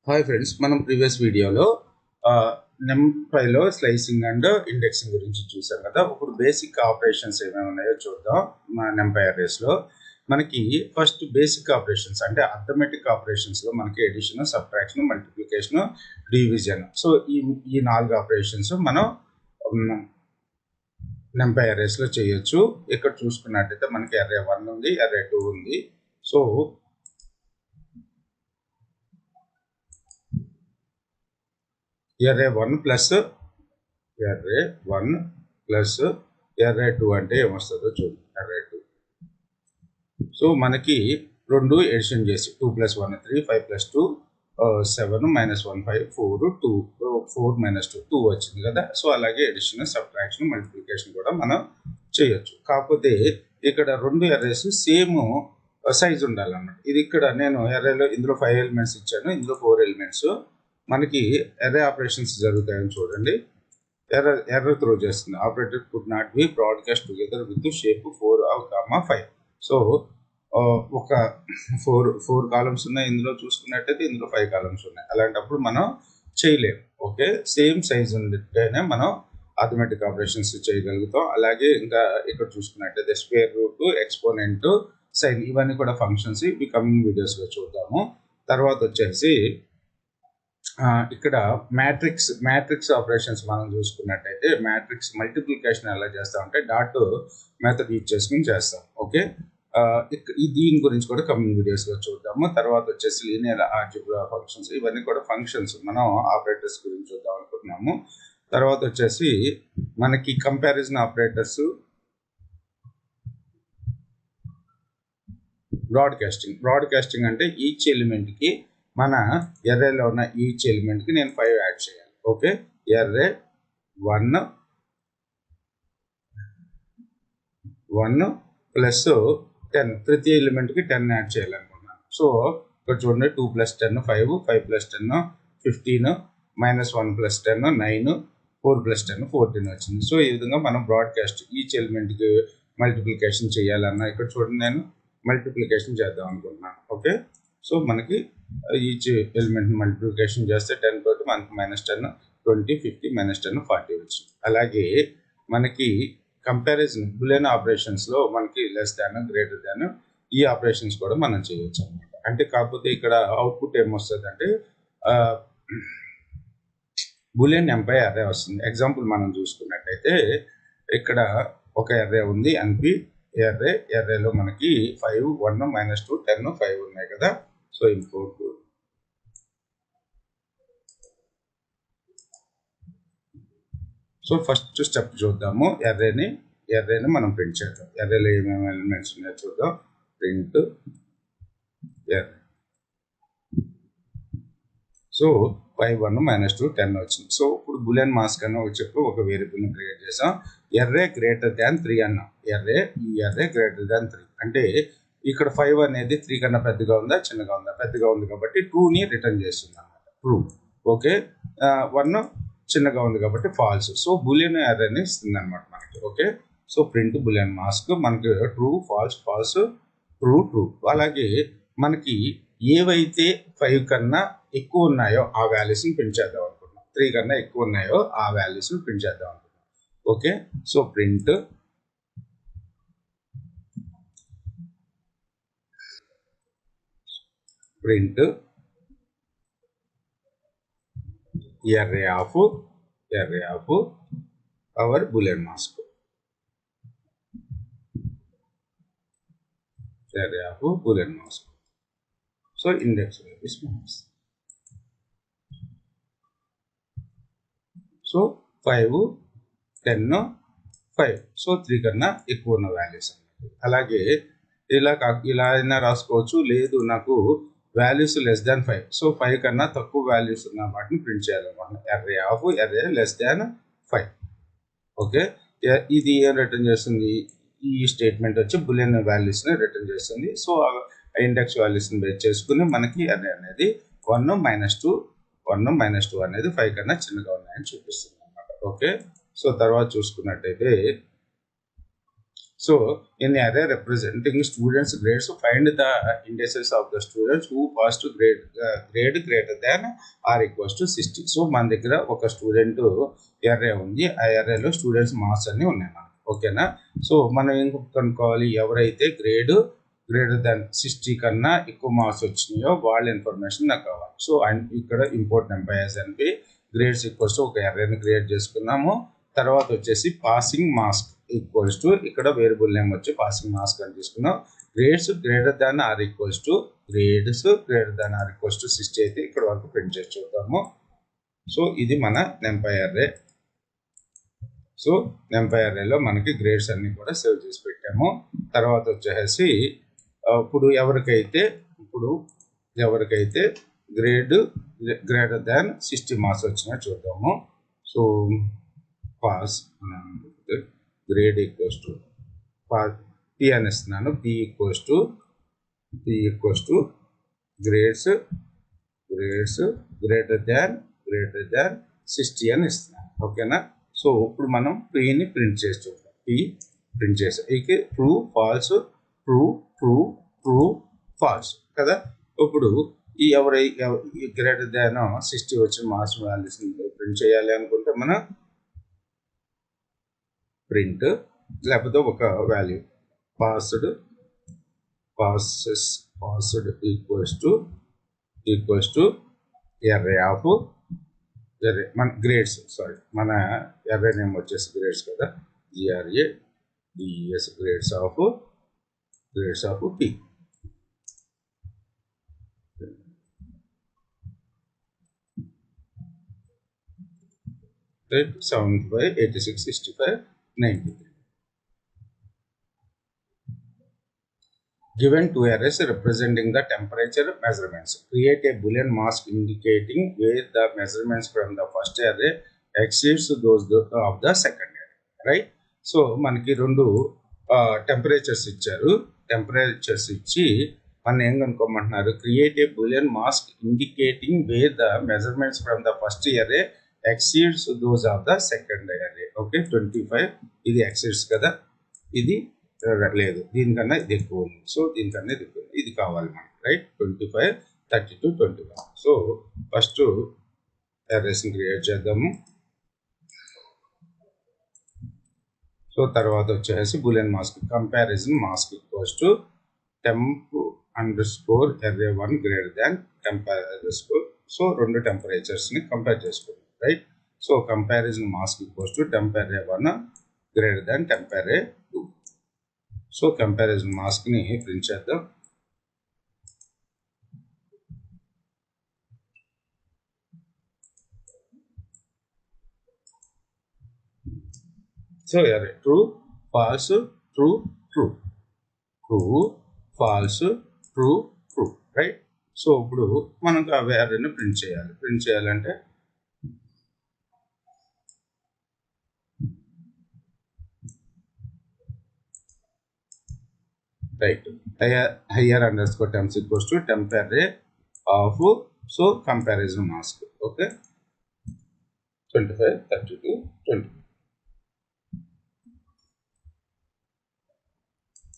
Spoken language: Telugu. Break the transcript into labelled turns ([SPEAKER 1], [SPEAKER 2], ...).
[SPEAKER 1] హాయ్ ఫ్రెండ్స్, మనం ప్రీవియస్ వీడియోలో నెంపైలో స్లైసింగ్ అండ్ ఇండెక్సింగ్ గురించి చూసాం కదా. ఇప్పుడు బేసిక్ ఆపరేషన్స్ ఏమేమి ఉన్నాయో చూద్దాం. మన నెంపై అరేస్లో మనకి ఫస్ట్ బేసిక్ ఆపరేషన్స్ అంటే అర్థమెటిక్ ఆపరేషన్స్లో మనకి addition, subtraction, multiplication, division. So ఈ 4 ఆపరేషన్స్ మనం నెంపై అరేస్లో చేయొచ్చు. ఇక్కడ చూసుకున్నట్టయితే మనకి array 1 ఉంది, array 2 ఉంది. So array 1 plus array 1 plus array 2 అంటే ఏమొస్తుందో చూడండి. array 2. సో మనకి 2 ఎడిషన్ చేసి 2 + 1 3, 5 + 2 7, -1 5, 4 2, 4 - 2 2 వచ్చింది కదా. సో అలాగే ఎడిషన్, సబ్ట్రాక్షన్, మల్టిప్లికేషన్ కూడా మనం చేయొచ్చు. కాకపోతే ఇక్కడ 2 అర్రేస్ సేమ్ సైజ్ ఉండాలన్నమాట. ఇది ఇక్కడ నేను అర్రేలో ఇందులో 5 ఎలిమెంట్స్ ఇచ్చాను, ఇందులో 4 ఎలిమెంట్స్. మనకి అర్రే ఆపరేషన్స్ జరుగుతాయని చూడండి. ఎర్రర్ త్రో చేస్తుంది. Operator could not be broadcast together with shape 4, 5. So ఒక 4 కాలమ్స్ ఉన్నాయి ఇందులో, చూసుకున్నట్టయితే ఇందులో 5 కాలమ్స్ ఉన్నాయి. అలాంటప్పుడు మనం చేయలేము. ఓకే, సేమ్ సైజ్ ఉంటేనే మనం అథమెటిక్ ఆపరేషన్స్ చేయగలుగుతాం. అలాగే ఇంకా ఇక్కడ చూసుకున్నట్టయితే స్క్వేర్ రూట్, ఎక్స్పోనెంట్, సైన్, ఇవన్నీ కూడా ఫంక్షన్స్. ఇవి కమింగ్ వీడియోస్లో చూద్దాము. తర్వాత వచ్చేసి ఇక్కడ మ్యాట్రిక్స్ ఆపరేషన్స్ మనం చూసుకున్నట్టయితే మ్యాట్రిక్స్ మల్టిప్లికేషన్ ఎలా చేస్తామంటే డాట్ మెథడ్ యూజ్ చేసుకుని చేస్తాం. ఓకే, దీని గురించి కూడా కమింగ్ వీడియోస్లో చూద్దాము. తర్వాత వచ్చేసి లీనియర్ ఆల్జీబ్రా ఫంక్షన్స్, ఇవన్నీ కూడా ఫంక్షన్స్. మనం ఆపరేటర్స్ గురించి చూద్దాం అనుకుంటున్నాము. తర్వాత వచ్చేసి మనకి కంపారిజన్ ఆపరేటర్స్, బ్రాడ్కాస్టింగ్ అంటే ఈచ్ ఎలిమెంట్కి మన ఎర్రేలో ఉన్న ఈచ్ ఎలిమెంట్కి నేను 5 యాడ్ చేయాలి. ఓకే, array 1 ప్లస్ 10, ప్రతి ఎలిమెంట్కి 10 యాడ్ చేయాలనుకున్నాను. సో ఇక్కడ చూడండి, 2 + 10 5, 5 + 10 15, -1 + 10 9, 4 + 10 14 వచ్చింది. సో ఈ విధంగా మనం బ్రాడ్కాస్ట్ ఈచ్ ఎలిమెంట్కి మల్టిప్లికేషన్ చేయాలన్నా ఇక్కడ చూడండి, నేను మల్టిప్లికేషన్ చేద్దాం అనుకుంటున్నాను. ఓకే, సో మనకి ఈచ్ ఎలిమెంట్ మల్టిప్లికేషన్ చేస్తే 10 తోటి మనకి -10, 20, 50, -10, 40 వచ్చింది. అలాగే మనకి కంపారిజన్ బులియన్ ఆపరేషన్స్లో మనకి లెస్ దాన్, గ్రేటర్ దాన్, ఈ ఆపరేషన్స్ కూడా మనం చేయొచ్చు అనమాట. అంటే కాకపోతే ఇక్కడ అవుట్పుట్ ఏమొస్తుంది అంటే బులియన్ నెంపై అర్రే వస్తుంది. ఎగ్జాంపుల్ మనం చూసుకున్నట్టయితే ఇక్కడ ఒక అర్రే ఉంది NP అర్రేలో మనకి 5, 1, -2, 10, 5 ఉన్నాయి కదా. సో ఇంపోర్ట్ ఫస్ట్ స్టెప్ చూద్దాము. అర్రేని మనం ప్రింట్ చేద్దాం. అర్రేలో ఏమేమి ఎలిమెంట్స్ ఉన్నాయో చూద్దాం. Print array. సో 5, 1, -2, 10 వచ్చింది. సో ఇప్పుడు బులియన్ మాస్క్ అని చెప్పి ఒక వేరియబుల్ని క్రియేట్ చేసాం. array greater than 3 అన్నాం. array greater than 3 అంటే ఇక్కడ 5 అనేది 3 కన్నా పెద్దగా ఉందా, చిన్నగా ఉందా? పెద్దగా ఉంది కాబట్టి 2ని రిటర్న్ చేస్తుంది అన్నమాట. ట్రూ. ఓకే, 1 చిన్నగా ఉంది కాబట్టి ఫాల్స్. సో బులియన్ అర్రేని ఇస్తుంది అనమాట మనకి. Okay, so print boolean mask మనకి ట్రూ, ఫాల్స్, ట్రూ. అలాగే మనకి ఏవైతే 5 కన్నా ఎక్కువ ఉన్నాయో ఆ వాల్యూస్ని ప్రింట్ చేద్దాం అనుకుంటున్నాం. 3 కన్నా ఎక్కువ ఉన్నాయో ఆ వాల్యూస్ని ప్రింట్ చేద్దాం అనుకుంటున్నాం. Okay, so print array of our boolean mask. Array of boolean mask. So index value is mask. So 5, 10, 5. So 3 కన్నా ఎక్కువ ఉన్న వాల్యూస్ అన్నమాట. అలాగే ఇలా అయినా రాసుకోవచ్చు. లేదు నాకు వాల్యూస్ లెస్ దాన్ 5, సో 5 కన్నా తక్కువ వాల్యూస్ ఉన్న వాటిని ప్రింట్ చేయాలన్నమాట. array less than 5. ఓకే, ఇది ఏం రిటర్న్ చేస్తుంది? ఈ స్టేట్మెంట్ వచ్చి బులియన్ వాల్యూస్ని రిటర్న్ చేస్తుంది. సో ఇండెక్స్ వాల్యూస్ని బేస్ చేసుకుని మనకి అర్రే అనేది 1, -2 అనేది 5 కన్నా చిన్నగా ఉన్నాయని చూపిస్తుంది అనమాట. ఓకే, సో తర్వాత చూసుకున్నట్టయితే So in the array representing students grades, find the indices of the students who passed grade greater than or equals to 60. So మన దగ్గర ఒక స్టూడెంట్ ఎర్రే ఉంది, ఆ ఎర్రేలో స్టూడెంట్స్ మార్క్స్ అన్ని ఉన్నాయి మనకి. ఓకేనా? సో మనం ఏం కనుక్కోవాలి, ఎవరైతే గ్రేటర్ దాన్ 60 కన్నా ఎక్కువ మార్క్స్ వచ్చినాయో వాళ్ళ ఇన్ఫర్మేషన్ నాకు కావాలి. సో ఇక్కడ ఇంపోర్ట్ ఎంపైర్స్ అని గ్రేడ్స్ ఈక్వల్స్ టు ఒక ఎర్రేని క్రియేట్ చేసుకున్నాము. తర్వాత వచ్చేసి పాసింగ్ మార్క్స్ ఈక్వల్స్ టు ఇక్కడ వేరియబుల్ నేమ్ వచ్చి పాసింగ్ మార్క్స్ అని తీసుకున్నాం. Grades greater than or equals to 60 అయితే ఇక్కడ వరకు ప్రింట్ చేసి చూద్దాము. సో ఇది మన నెంపై అర్రే. సో నెంపై అర్రేలో మనకి గ్రేడ్స్ అన్ని కూడా సేవ్ చేసి పెట్టాము. తర్వాత వచ్చేసి ఇప్పుడు ఎవరికైతే గ్రేటర్ దాన్ 60 మార్క్స్ వచ్చినా చూద్దాము. So pass grade equals to P అని ఇస్తున్నాను. P equals to grades greater than 60 అని ఇస్తున్నాను. ఓకేనా? సో ఇప్పుడు మనం పిని ప్రింట్ చేసి చూద్దాం. పి ప్రింట్ చేసాం. ఇక ట్రూ ఫాల్స్ ట్రూ ఫాల్స్ కదా. ఇప్పుడు ఈ గ్రేటర్ దాన్ 60 వచ్చిన మార్క్స్ వాల్యూస్ ప్రింట్ చేయాలి అనుకుంటే మనం ప్రింట్ లేకపోతే ఒక value passed equals to array of మన గ్రేడ్స్, మన ఎర్రే నేమ్ వచ్చేసి గ్రేడ్స్ కదా, GRADES grades of P. Right? 75, 86, 65, 93. Given two arrays representing the temperature measurements, create a Boolean mask indicating where the measurements from the first array exceeds those of the second array. Right? So మనకి రెండు టెంపరేచర్స్ ఇచ్చారు. టెంపరేచర్స్ ఇచ్చి మనం ఏం కనుక్కోమంటున్నారు, create a boolean mask indicating where the measurements from the first array exceeds those of the second array. Okay, 25 ఇది exceeds కదా, ఇది లేదు, దీనికన్నా ఇది ఎక్కువ ఉంది. సో దీనికన్నా ఇది ఎక్కువ, ఇది కావాలి మనకి. రైట్? 25, 32, 21. సో ఫస్ట్ arraysని క్రియేట్ చేద్దాము. సో తర్వాత వచ్చేసి boolean mask comparison mask equals to temp_array1 greater than temp_. So రెండు టెంపరేచర్స్ని కంపేర్ చేసుకోండి. Right? So comparison mask equals to temp_array1 greater than temp_array2. So comparison మాస్క్ని ప్రింట్ చేద్దాం. So array true false true false true. Right? So ఇప్పుడు మనకు ఆ అరేని ప్రింట్ చేయాలంటే right higher underscore temps equals to temp_array of so comparison mask. Okay, 25, 32, 20.